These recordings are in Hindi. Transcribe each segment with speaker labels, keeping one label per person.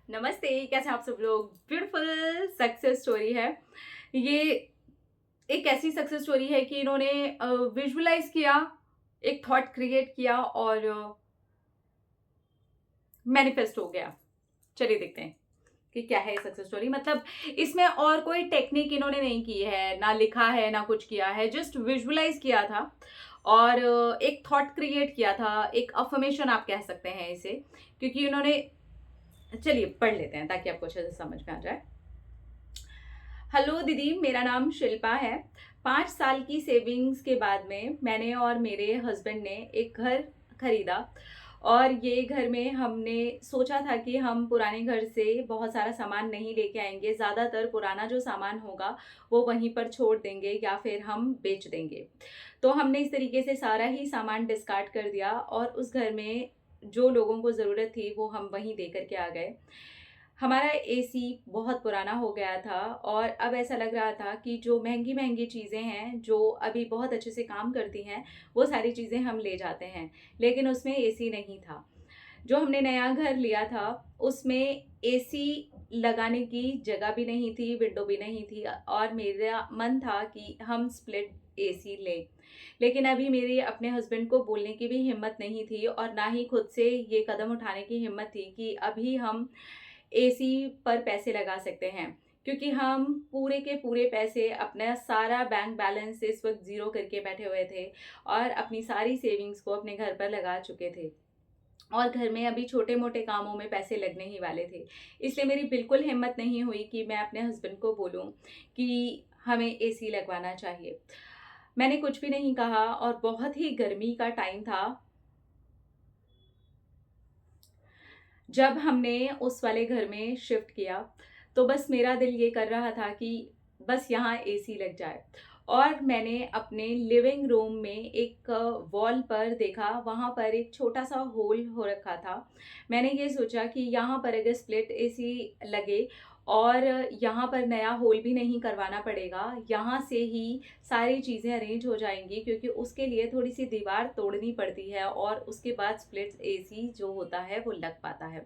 Speaker 1: नमस्ते, कैसे हैं आप सब लोग? ब्यूटीफुल सक्सेस स्टोरी है। ये एक ऐसी सक्सेस स्टोरी है कि इन्होंने विजुअलाइज़ किया, एक थॉट क्रिएट किया और मैनिफेस्ट हो गया। चलिए देखते हैं कि क्या है ये सक्सेस स्टोरी। मतलब इसमें और कोई टेक्निक इन्होंने नहीं की है, ना लिखा है, ना कुछ किया है, जस्ट विजुअलाइज़ किया था और एक थॉट क्रिएट किया था, एक अफ़र्मेशन आप कह सकते हैं इसे, क्योंकि उन्होंने चलिए पढ़ लेते हैं ताकि आपको अच्छे से समझ में आ जाए। हेलो दीदी, मेरा नाम शिल्पा है। 5 साल की सेविंग्स के बाद में मैंने और मेरे हस्बैंड ने एक घर खरीदा और ये घर में हमने सोचा था कि हम पुराने घर से बहुत सारा सामान नहीं लेके आएँगे, ज़्यादातर पुराना जो सामान होगा वो वहीं पर छोड़ देंगे या फिर हम बेच देंगे। तो हमने इस तरीके से सारा ही सामान डिस्कार्ड कर दिया और उस घर में जो लोगों को ज़रूरत थी वो हम वहीं दे कर के आ गए। हमारा एसी बहुत पुराना हो गया था और अब ऐसा लग रहा था कि जो महँगी-महँगी चीज़ें हैं, जो अभी बहुत अच्छे से काम करती हैं, वो सारी चीज़ें हम ले जाते हैं, लेकिन उसमें एसी नहीं था। जो हमने नया घर लिया था, उसमें एसी लगाने की जगह भी नहीं थी, विंडो भी नहीं थी और मेरा मन था कि हम स्प्लिट एसी लें। लेकिन अभी मेरे अपने हस्बैंड को बोलने की भी हिम्मत नहीं थी और ना ही खुद से ये कदम उठाने की हिम्मत थी कि अभी हम एसी पर पैसे लगा सकते हैं, क्योंकि हम पूरे के पूरे पैसे अपना सारा बैंक बैलेंस इस वक़्त ज़ीरो करके बैठे हुए थे और अपनी सारी सेविंग्स को अपने घर पर लगा चुके थे। और घर में अभी छोटे-मोटे कामों में पैसे लगने ही वाले थे। इसलिए मेरी बिल्कुल हिम्मत नहीं हुई कि मैं अपने हस्बैंड को बोलूँ कि हमें एसी लगवाना चाहिए। मैंने कुछ भी नहीं कहा और बहुत ही गर्मी का टाइम था जब हमने उस वाले घर में शिफ्ट किया, तो बस मेरा दिल ये कर रहा था कि बस यहाँ एसी लग जाए और मैंने अपने लिविंग रूम में एक वॉल पर देखा, वहाँ पर एक छोटा-सा होल हो रखा था। मैंने ये सोचा कि यहाँ पर अगर स्प्लिट एसी लगे और यहाँ पर नया होल भी नहीं करवाना पड़ेगा, यहाँ से ही सारी चीज़ें अरेंज हो जाएँगी, क्योंकि उसके लिए थोड़ी-सी दीवार तोड़नी पड़ती है और उसके बाद स्प्लिट एसी जो होता है वो लग पाता है।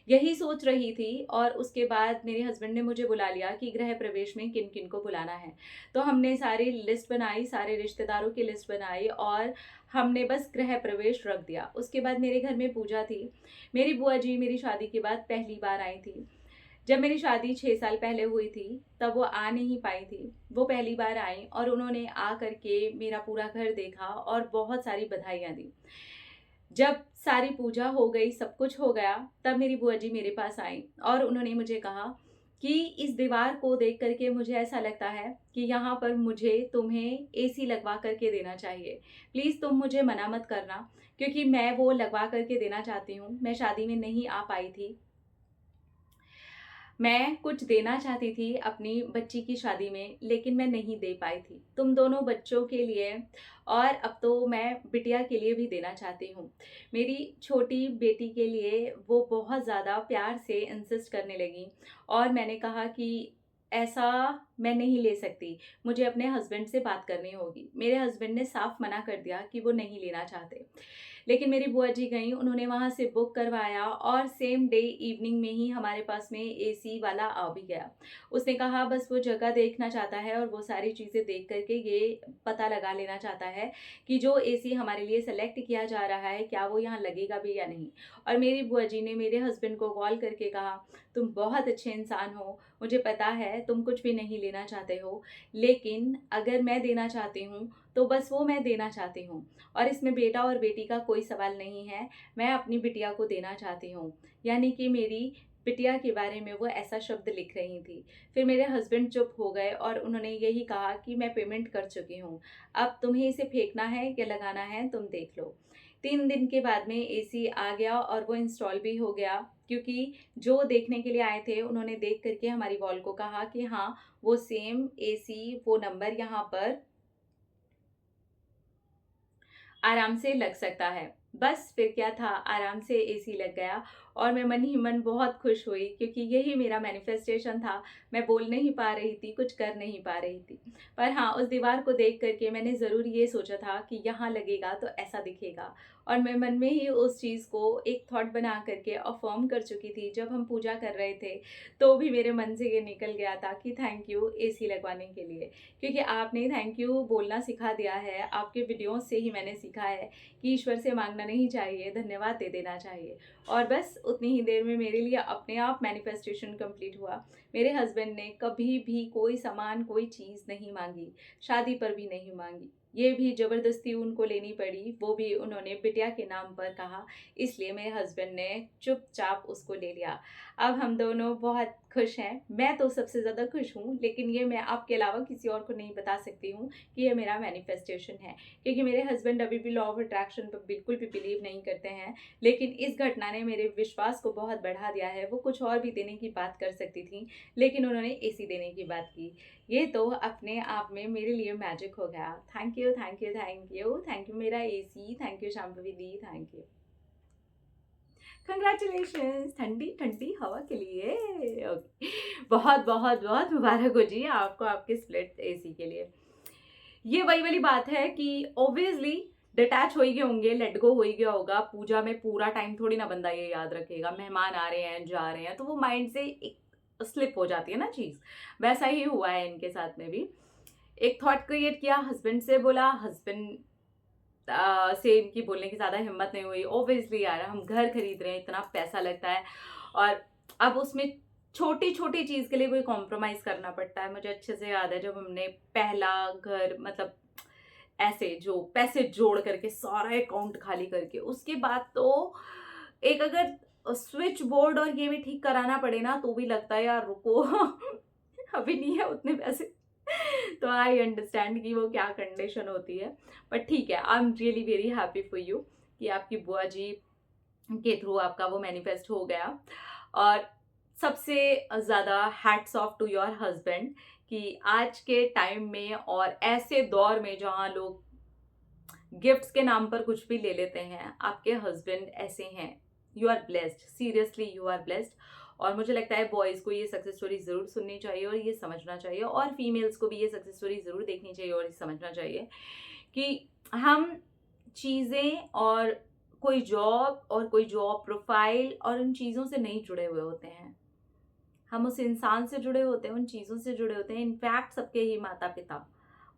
Speaker 1: यही सोच रही थी और उसके बाद मेरे हस्बैंड ने मुझे बुला लिया कि गृह प्रवेश में किन-किन को बुलाना है। तो हमने सारी लिस्ट बनाई, सारे रिश्तेदारों की लिस्ट बनाई और हमने बस गृह प्रवेश रख दिया। उसके बाद मेरे घर में पूजा थी। मेरी बुआ जी मेरी शादी के बाद पहली बार आई थी। जब मेरी शादी 6 साल पहले हुई थी, तब वो आ नहीं पाई थी। वो पहली बार आईं और उन्होंने आ कर के मेरा पूरा घर देखा और बहुत सारी बधाइयाँ दी। जब सारी पूजा हो गई, सब कुछ हो गया, तब मेरी बुआ जी मेरे पास आईं और उन्होंने मुझे कहा कि इस दीवार को देख कर के मुझे ऐसा लगता है कि यहाँ पर मुझे तुम्हें एसी लगवा कर के देना चाहिए। प्लीज़ तुम मुझे मना मत करना, क्योंकि मैं वो लगवा कर के देना चाहती हूँ। मैं शादी में नहीं आ पाई थी। मैं कुछ देना चाहती थी अपनी बच्ची की शादी में, लेकिन मैं नहीं दे पाई थी। तुम दोनों बच्चों के लिए और अब तो मैं बिटिया के लिए भी देना चाहती हूँ। मेरी छोटी बेटी के लिए वो बहुत ज़्यादा प्यार से इंसिस्ट करने लगी और मैंने कहा कि ऐसा मैं नहीं ले सकती, मुझे अपने हस्बैंड से बात करनी होगी। मेरे हस्बैंड ने साफ मना कर दिया कि वो नहीं लेना चाहते। लेकिन मेरी बुआ जी गईं, उन्होंने वहाँ से बुक करवाया और सेम डे इवनिंग में ही हमारे पास में एसी वाला आ भी गया। उसने कहा बस वो जगह देखना चाहता है और वो सारी चीज़ें देख कर के ये पता लगा लेना चाहता है कि जो एसी हमारे लिए सेलेक्ट किया जा रहा है, क्या वो यहाँ लगेगा भी या नहीं। और मेरी बुआ जी ने मेरे हस्बैंड को कॉल करके कहा, "तुम बहुत अच्छे इंसान हो, मुझे पता है तुम कुछ भी नहीं लेना चाहते हो, लेकिन अगर मैं देना चाहती हूँ, तो बस वो मैं देना चाहती हूँ। और इसमें बेटा और बेटी का कोई सवाल नहीं है, मैं अपनी बिटिया को देना चाहती हूँ।" यानी कि मेरी बिटिया के बारे में वो ऐसा शब्द लिख रही थी। फिर मेरे हस्बैंड चुप हो गए और उन्होंने यही कहा कि मैं पेमेंट कर चुकी हूँ, अब तुम्हें इसे फेंकना है या लगाना है तुम देख लो। 3 दिन के बाद में एसी आ गया और वो इंस्टॉल भी हो गया, क्योंकि जो देखने के लिए आए थे उन्होंने देख कर के हमारी वॉल को कहा कि हाँ, वो सेम एसी वो नंबर यहाँ पर आराम से लग सकता है। बस फिर क्या था, आराम से एसी लग गया और मैं मन ही मन बहुत खुश हुई, क्योंकि यही मेरा मैनिफेस्टेशन था। मैं बोल नहीं पा रही थी, कुछ कर नहीं पा रही थी। पर हाँ, उस दीवार को देख कर के मैंने ज़रूर ये सोचा था कि यहाँ लगेगा तो ऐसा दिखेगा, और मैं मन में ही उस चीज़ को एक थॉट बना कर के अफ़र्म कर चुकी थी। जब हम पूजा कर रहे थे, तो भी मेरे मन से ये निकल गया था कि थैंक यू एसी लगवाने के लिए, क्योंकि आपने थैंक यू बोलना सिखा दिया है। आपके वीडियोज़ से ही मैंने सीखा है कि ईश्वर से मांगना नहीं चाहिए, धन्यवाद दे देना चाहिए। और बस उतनी ही देर में मेरे लिए अपने आप मैनिफेस्टेशन कंप्लीट हुआ। मेरे हस्बैंड ने कभी भी कोई सामान, कोई चीज़ नहीं मांगी, शादी पर भी नहीं मांगी। ये भी ज़बरदस्ती उनको लेनी पड़ी, वो भी उन्होंने बिटिया के नाम पर कहा, इसलिए मेरे हस्बैंड ने चुपचाप उसको ले लिया। अब हम दोनों बहुत खुश हैं। मैं तो सबसे ज़्यादा खुश हूँ, लेकिन ये मैं आपके अलावा किसी और को नहीं बता सकती हूँ कि ये मेरा मैनिफेस्टेशन है, क्योंकि मेरे हस्बैंड अभी भी लॉ ऑफ अट्रैक्शन पर बिल्कुल भी बिलीव नहीं करते हैं। लेकिन इस घटना ने मेरे विश्वास को बहुत बढ़ा दिया है। वो कुछ और भी देने की बात कर सकती थी, लेकिन उन्होंने एसी देने की बात की। ये तो अपने आप में मेरे लिए मैजिक हो गया। Thank you, thank you, thank you, thank you मेरा AC, thank you Shambhavi di, thank you. Congratulations ठंडी ठंडी हवा के लिए। ओके, बहुत बहुत बहुत मुबारक हो जी आपको आपके स्प्लिट एसी के लिए। ये वही वाली बात है कि ऑब्वियसली डिटैच हो ही गए होंगे, लेट गो हो ही गया होगा। पूजा में पूरा टाइम थोड़ी ना बंदा ये याद रखेगा, मेहमान आ रहे हैं जा रहे हैं, तो वो माइंड से एक स्लिप हो जाती है ना चीज़। वैसा ही हुआ है इनके साथ में भी। एक थॉट क्रिएट किया, हस्बैंड से बोला, हस्बैंड से इनकी बोलने की ज़्यादा हिम्मत नहीं हुई। ऑब्वियसली यार, हम घर खरीद रहे हैं, इतना पैसा लगता है, और अब उसमें छोटी छोटी चीज़ के लिए कोई कॉम्प्रोमाइज़ करना पड़ता है। मुझे अच्छे से याद है जब हमने पहला घर, मतलब ऐसे जो पैसे जोड़ करके सारा अकाउंट खाली करके, उसके बाद तो एक अगर स्विच बोर्ड और ये भी ठीक कराना पड़े ना, तो भी लगता है यार रुको अभी नहीं है उतने पैसे। तो आई अंडरस्टैंड कि वो क्या कंडीशन होती है। बट ठीक है, I am really very happy for you कि आपकी बुआ जी के थ्रू आपका वो मैनिफेस्ट हो गया। और सबसे ज़्यादा hats off to your husband कि आज के टाइम में और ऐसे दौर में जहाँ लोग गिफ्ट्स के नाम पर कुछ भी ले लेते हैं, आपके हस्बैंड ऐसे हैं। You are blessed, seriously you are blessed. और मुझे लगता है बॉयज़ को ये सक्सेस स्टोरी ज़रूर सुननी चाहिए और ये समझना चाहिए, और फीमेल्स को भी ये सक्सेस स्टोरी ज़रूर देखनी चाहिए और ये समझना चाहिए कि हम चीज़ें और कोई जॉब प्रोफाइल और उन चीज़ों से नहीं जुड़े हुए होते हैं। हम उस इंसान से जुड़े होते हैं, उन चीज़ों से जुड़े होते हैं। इनफैक्ट सबके ही माता पिता,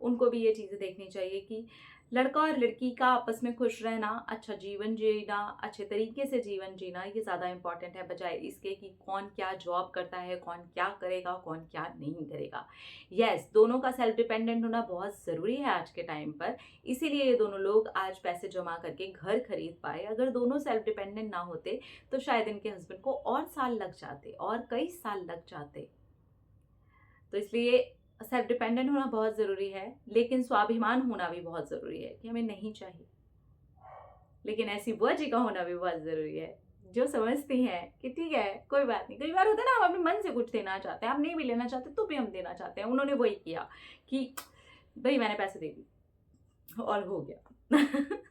Speaker 1: उनको भी ये चीज़ें देखनी चाहिए कि लड़का और लड़की का आपस में खुश रहना, अच्छा जीवन जीना, अच्छे तरीके से जीवन जीना, ये ज़्यादा इंपॉर्टेंट है, बजाय इसके कि कौन क्या जॉब करता है, कौन क्या करेगा, कौन क्या नहीं करेगा। यस, दोनों का सेल्फ डिपेंडेंट होना बहुत ज़रूरी है आज के टाइम पर। इसीलिए ये दोनों लोग आज पैसे जमा करके घर खरीद पाए। अगर दोनों सेल्फ डिपेंडेंट ना होते तो शायद इनके हस्बैंड को और साल लग जाते, और कई साल लग जाते। तो इसलिए सेल्फ डिपेंडेंट होना बहुत ज़रूरी है, लेकिन स्वाभिमान होना भी बहुत ज़रूरी है कि हमें नहीं चाहिए। लेकिन ऐसी बुआ जी का होना भी बहुत ज़रूरी है जो समझती हैं कि ठीक है, कोई बात नहीं। कई बार होता है ना, हम अपने मन से कुछ देना चाहते हैं, हम नहीं भी लेना चाहते तो भी हम देना चाहते हैं। उन्होंने वही किया कि भाई मैंने पैसे दे दिए और हो गया।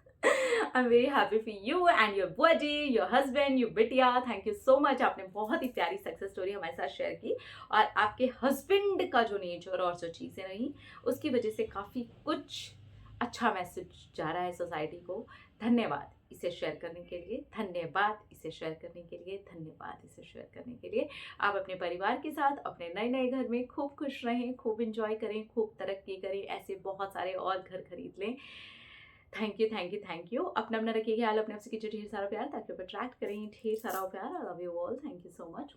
Speaker 1: I'm very happy for you and your buddy, your husband, your बिटिया। थैंक यू सो मच, आपने बहुत ही प्यारी सक्सेस स्टोरी हमारे साथ शेयर की, और आपके हस्बैंड का जो नेचर और जो चीज़ें रही, उसकी वजह से काफ़ी कुछ अच्छा मैसेज जा रहा है सोसाइटी को। धन्यवाद इसे शेयर करने के लिए, धन्यवाद इसे शेयर करने के लिए, धन्यवाद इसे शेयर करने के लिए। आप अपने परिवार के साथ अपने नए नए घर में खूब खुश रहें, खूब इंजॉय करें, खूब तरक्की करें, ऐसे बहुत सारे और घर खरीद लें। Thank you, thank you, thank you. अपना अपना रखिए ख्याल, अपने आपसे कीजिए ढेर सारा प्यार, ताकि आप अट्रैक्ट करें ढेर सारा प्यार। I love you all, thank you so much.